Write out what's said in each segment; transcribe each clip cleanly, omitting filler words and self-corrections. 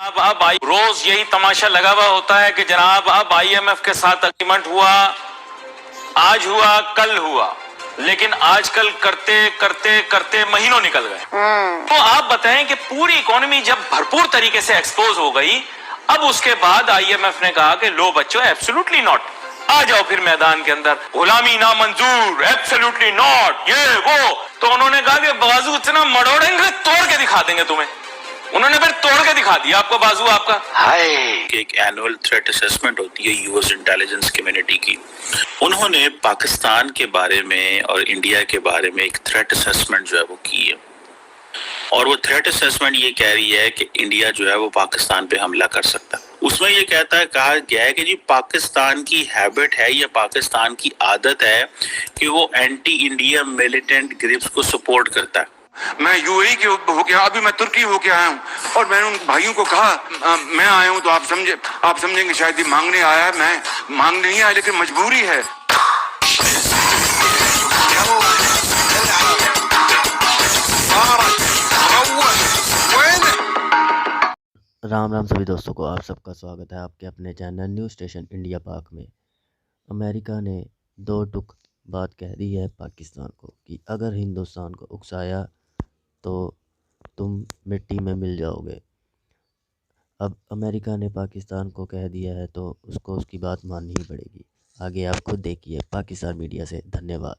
अब रोज यही तमाशा लगा हुआ होता है कि जनाब अब IMF के साथ एग्रीमेंट हुआ, आज हुआ, कल हुआ, लेकिन आजकल करते करते करते महीनों निकल गए। तो आप बताएं कि पूरी इकोनॉमी जब भरपूर तरीके से एक्सपोज हो गई, अब उसके बाद IMF ने कहा कि लो बच्चों, एब्सोल्युटली नॉट, आ जाओ फिर मैदान के अंदर, गुलामी ना मंजूर, एब्सोल्युटली नॉट, ये वो। तो उन्होंने कहा कि बाजू इतना मड़ोड़ेंगे, तोड़ के दिखा देंगे तुम्हें। उन्होंने फिर तोड़ के दिखा दिया आपको बाजू आपका। एक एनुअल थ्रेट असेसमेंट होती है यूएस इंटेलिजेंस कम्युनिटी की, उन्होंने पाकिस्तान के बारे में और इंडिया के बारे में एक थ्रेट असेसमेंट जो है वो की है, और वो थ्रेट असेसमेंट ये कह रही है कि इंडिया जो है वो पाकिस्तान पे हमला कर सकता है। उसमें ये कहा गया है कि जी पाकिस्तान की हैबिट है या पाकिस्तान की आदत है कि वो एंटी इंडिया मिलिटेंट ग्रुप्स को सपोर्ट करता है। मैं यूएई के होके, अभी मैं तुर्की होके आया हूँ, और मैंने उन भाइयों को कहा मैं आया हूँ तो आप समझेंगे शायद ये मांगने आया है। मैं मांगने नहीं आया, लेकिन मजबूरी है। राम राम सभी दोस्तों को, आप सबका स्वागत है आपके अपने चैनल न्यूज़ स्टेशन इंडिया पाक में। अमेरिका ने दो टुक बात कह दी है पाकिस्तान को कि अगर हिंदुस्तान को उकसाया तो तुम मिट्टी में मिल जाओगे। अब अमेरिका ने पाकिस्तान को कह दिया है तो उसको उसकी बात माननी ही पड़ेगी। आगे आप खुद देखिए पाकिस्तान मीडिया से। धन्यवाद।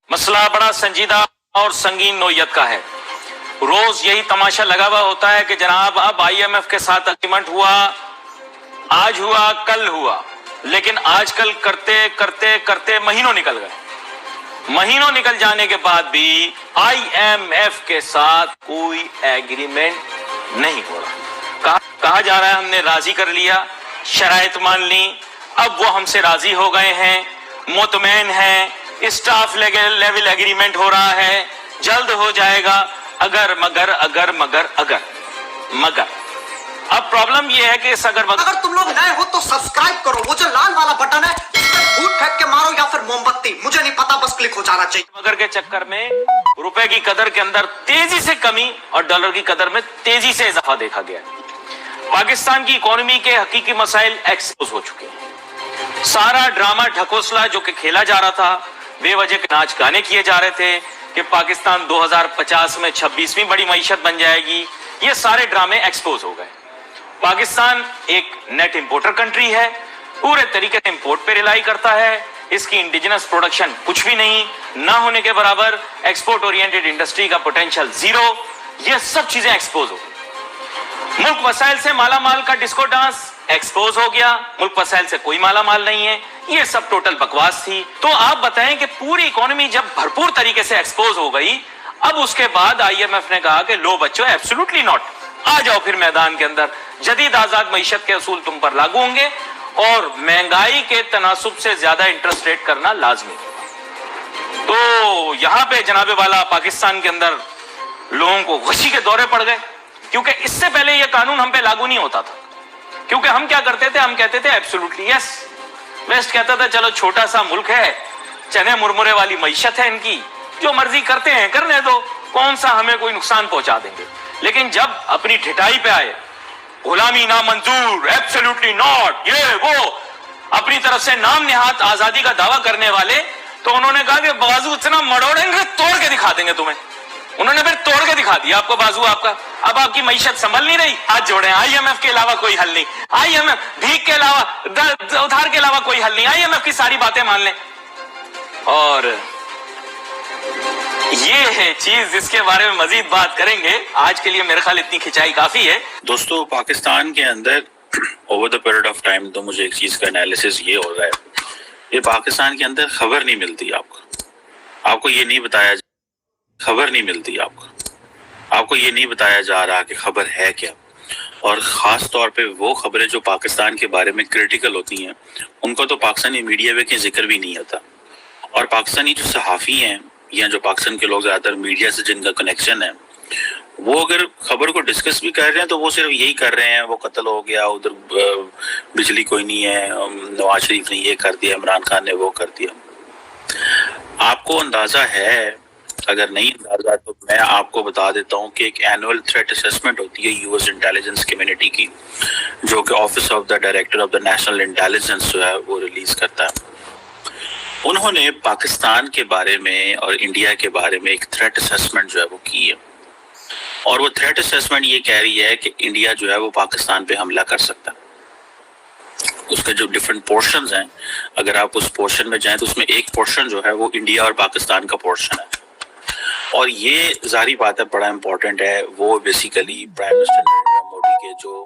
मसला बड़ा संजीदा और संगीन नोयत का है। रोज यही तमाशा लगा हुआ होता है कि जनाब अब IMF के साथ एग्रीमेंट हुआ, आज हुआ, कल हुआ, लेकिन आजकल करते करते करते महीनों निकल गए। महीनों निकल जाने के बाद भी IMF के साथ कोई एग्रीमेंट नहीं हो रहा। कहा जा रहा है हमने राजी कर लिया, शराइत मान ली, अब वो हमसे राजी हो गए हैं, मुतमैन हैं, स्टाफ लेवल एग्रीमेंट हो रहा है, जल्द हो जाएगा। अगर मगर अगर मगर अगर मगर अब प्रॉब्लम ये है कि इस अगर तुम लोग नए हो तो सब्सक्राइब करो, वो जो लाल वाला बटन है उस पर फूट फेंक के मारो या फिर मोमबत्ती, मुझे नहीं पता, बस क्लिक हो जाना चाहिए। मगर के चक्कर में रुपए की कदर के अंदर तेजी से कमी और डॉलर की कदर में तेजी से इजाफा देखा गया। पाकिस्तान की इकोनॉमी के हकीकी मसाइल एक्सपोज हो चुके हैं। सारा ड्रामा ढकोसला जो कि खेला जा रहा था, बेवजह के नाच गाने किए जा रहे थे कि पाकिस्तान 2050 में 26वीं बड़ी मईशत बन जाएगी, ये सारे ड्रामे एक्सपोज हो गए। पाकिस्तान एक नेट इंपोर्टर कंट्री है, पूरे तरीके से इंपोर्ट पे रिलाई करता है, इसकी इंडिजिनस प्रोडक्शन कुछ भी नहीं, ना होने के बराबर, एक्सपोर्ट ओरिएंटेड इंडस्ट्री का पोटेंशियल जीरो, ये सब चीजें एक्सपोज हो गई। मुल्क वसाइल से माला माल का डिस्को डांस एक्सपोज हो गया, मुल्क वसाइल से कोई माला माल नहीं है, ये सब टोटल बकवास थी। तो आप बताएं कि पूरी इकोनॉमी जब भरपूर तरीके से एक्सपोज हो गई, अब उसके बाद IMF ने कहा कि लो बच्चों, एब्सोल्युटली नॉट, आ जाओ फिर मैदान के अंदर, जदीद आजाद मईशत के असूल तुम पर लागू होंगे और महंगाई के तनासुब से ज्यादा इंटरेस्ट रेट करना लाजमी। तो यहां पे जनाबे वाला पाकिस्तान के अंदर लोगों को खुशी के दौरे पड़ गए, क्योंकि इससे पहले यह कानून हम पे लागू नहीं होता था। क्योंकि हम क्या करते थे, हम कहते थे एब्सोल्युटली यस। वेस्ट कहता था चलो छोटा सा मुल्क है, चने मुरमुरे वाली मईशत है इनकी, जो मर्जी करते हैं करने दो, कौन सा हमें कोई नुकसान पहुंचा देंगे। लेकिन जब अपनी ढिठाई पे आए, गुलामी ना मंजूर, एब्सोल्युटली नॉट, ये वो, अपनी तरफ से नाम निहात आजादी का दावा करने वाले, तो उन्होंने कहा कि बाजू इतना मड़ोड़ेंगे, तोड़ के दिखा देंगे तुम्हें। उन्होंने फिर तोड़ के दिखा दिया आपको बाजू आपका। अब आपकी मईशत संभल नहीं रही, हाथ जोड़े, IMF के अलावा कोई हल नहीं, IMF भीख के अलावा, उधार के अलावा कोई हल नहीं, IMF की सारी बातें मान लें। और ये है चीज जिसके बारे में मजीद बात करेंगे। आज के लिए मेरे ख्याल इतनी खिंचाई काफी है। दोस्तों, पाकिस्तान के अंदर over the period of time तो मुझे एक चीज का एनालिसिस ये हो रहा है, ये पाकिस्तान के अंदर खबर नहीं मिलती आपको ये नहीं बताया, खबर नहीं मिलती आपको ये नहीं बताया जा रहा कि खबर है क्या। और ख़ास तौर पे वो खबरें जो पाकिस्तान के बारे में क्रिटिकल होती हैं, उनका तो पाकिस्तानी मीडिया में कहीं जिक्र भी नहीं होता। और पाकिस्तानी जो सहाफ़ी हैं या जो पाकिस्तान के लोग ज़्यादातर मीडिया से जिनका कनेक्शन है, वो अगर खबर को डिस्कस भी कर रहे हैं तो वो सिर्फ यही कर रहे हैं, वो कत्ल हो गया, उधर बिजली कोई नहीं है, नवाज शरीफ ने ये कर दिया, इमरान खान ने वो कर दिया। आपको अंदाज़ा है اگر نہیں اندازہ تو میں آپ کو بتا دیتا ہوں کہ ایک اینول تھریٹ اسیسمنٹ ہوتی ہے یو ایس انٹیلیجنس کمیونٹی کی، جو کہ office of the director of the national intelligence جو ہے وہ ریلیز کرتا ہے. انہوں نے پاکستان کے بارے میں اور انڈیا کے بارے میں ایک تھریٹ اسیسمنٹ جو ہے وہ کی ہے، اور وہ تھریٹ اسیسمنٹ یہ کہہ رہی ہے کہ انڈیا جو ہے وہ پاکستان پہ حملہ کر سکتا ہے. اس کے جو ڈفرینٹ پورشنز ہیں، اگر آپ اس پورشن میں جائیں تو اس میں ایک پورشن جو ہے وہ انڈیا اور پاکستان کا پورشن ہے، اور یہ ظاہری بات ہے بڑا امپورٹنٹ ہے. وہ basically prime minister Narendra Modi کے جو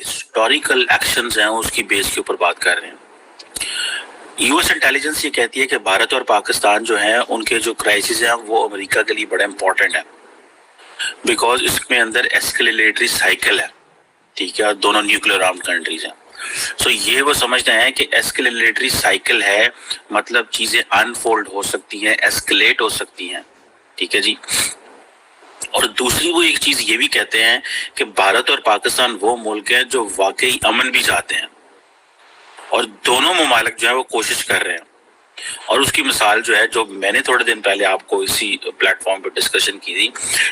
ہسٹوریکل ایکشنز ہیں اس کی بیس کے اوپر بات کر رہے ہیں. یو ایس انٹیلیجنس یہ کہتی ہے کہ بھارت اور پاکستان جو ہیں ان کے جو کرائسس ہیں وہ امریکہ کے لیے بڑا امپورٹنٹ ہے، بیکاز اس میں اندر ایسکلیٹری سائیکل ہے، ٹھیک ہے، اور دونوں نیوکلیر آرمڈ کنٹریز ہیں. سو یہ وہ سمجھتے ہیں کہ ایسکلیٹری سائیکل ہے، مطلب چیزیں انفولڈ ہو سکتی ہیں، ایسکلیٹ ہو سکتی ہیں، ٹھیک ہے جی. اور دوسری وہ ایک چیز یہ بھی کہتے ہیں کہ بھارت اور پاکستان وہ ملک ہیں جو واقعی امن بھی چاہتے ہیں، اور دونوں ممالک جو ہیں وہ کوشش کر رہے ہیں. اور اس کی مثال جو ہے، جو میں نے تھوڑے دن پہلے آپ کو اسی پلیٹ فارم پہ ڈسکشن کی تھی،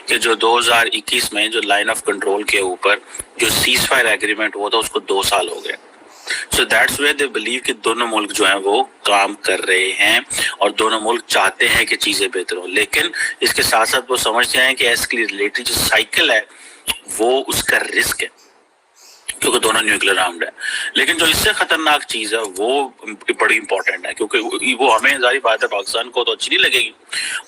کہ جو 2021 میں جو لائن آف کنٹرول کے اوپر جو سیز فائر ایگریمنٹ ہوا تھا اس کو 2 سال ہو گئے. So that's way they believe کہ دونوں ملک جو ہیں وہ کام کر رہے ہیں اور دونوں ملک چاہتے ہیں کہ چیزیں بہتر ہوں، لیکن اس کے ساتھ ساتھ وہ سمجھتے ہیں کہ ایسکلیٹری جو سائیکل ہے وہ اس کا رسک ہے، کیونکہ دونوں نیوکلیر آرمڈ ہے. لیکن جو اس سے خطرناک چیز ہے وہ بڑی امپورٹنٹ ہے، کیونکہ وہ ہمیں ظاہری بات ہے پاکستان کو تو اچھی نہیں لگے گی.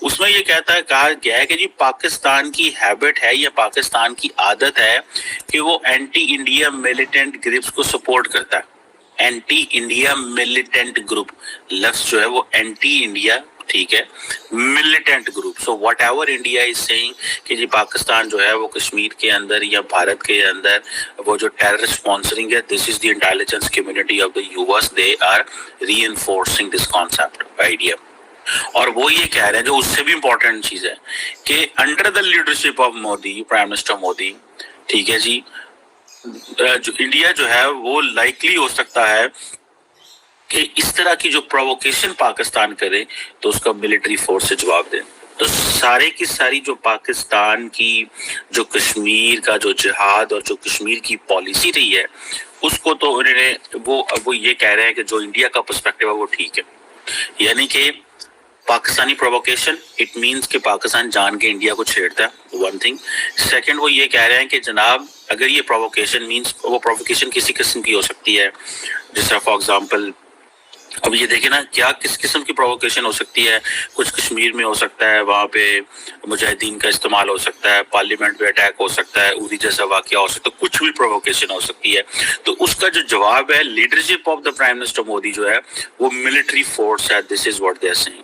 اس میں یہ کہا گیا ہے کہ جی پاکستان کی ہیبٹ ہے یا پاکستان کی عادت ہے کہ وہ اینٹی انڈیا ملیٹنٹ گروپس کو سپورٹ کرتا ہے. اینٹی انڈیا ملیٹنٹ گروپ لفظ جو ہے وہ اینٹی انڈیا، ٹھیک ہے، militant group. So whatever India is seeing کہ جی پاکستان جو ہے وہ کشمیر کے اندر یا بھارت کے اندر وہ جو ٹیررسٹ اسپانسرنگ ہے، this is the intelligence community of the U S, they are reinforcing this concept idea. اور وہ یہ کہہ رہے ہیں جو اس سے بھی امپورٹنٹ چیز ہے کہ under the leadership of Modi, prime minister Modi, ٹھیک ہے جی، جو انڈیا جو ہے وہ لائکلی ہو سکتا ہے کہ اس طرح کی جو پرووکیشن پاکستان کرے تو اس کا ملٹری فورس سے جواب دیں. تو سارے کی ساری جو پاکستان کی جو کشمیر کا جو جہاد اور جو کشمیر کی پالیسی رہی ہے اس کو تو انہوں نے وہ یہ کہہ رہے ہیں کہ جو انڈیا کا پرسپیکٹیو ہے وہ ٹھیک ہے، یعنی کہ پاکستانی پرووکیشن اٹ مینس کہ پاکستان جان کے انڈیا کو چھیڑتا ہے، ون تھنگ. سیکنڈ وہ یہ کہہ رہے ہیں کہ جناب اگر یہ پرووکیشن مینس، وہ پرووکیشن کسی قسم کی ہو سکتی ہے، جس طرح فار ایگزامپل اب یہ دیکھیں نا کیا کس قسم کی پرووکیشن ہو سکتی ہے. کچھ کشمیر میں ہو سکتا ہے، وہاں پہ مجاہدین کا استعمال ہو سکتا ہے، پارلیمنٹ پہ اٹیک ہو سکتا ہے، اری جیسا واقعہ ہو سکتا ہے، کچھ بھی پرووکیشن ہو سکتی ہے. تو اس کا جو جواب ہے leadership of the prime minister Modi جو ہے وہ ملٹری فورس ہے. This is what they are seeing.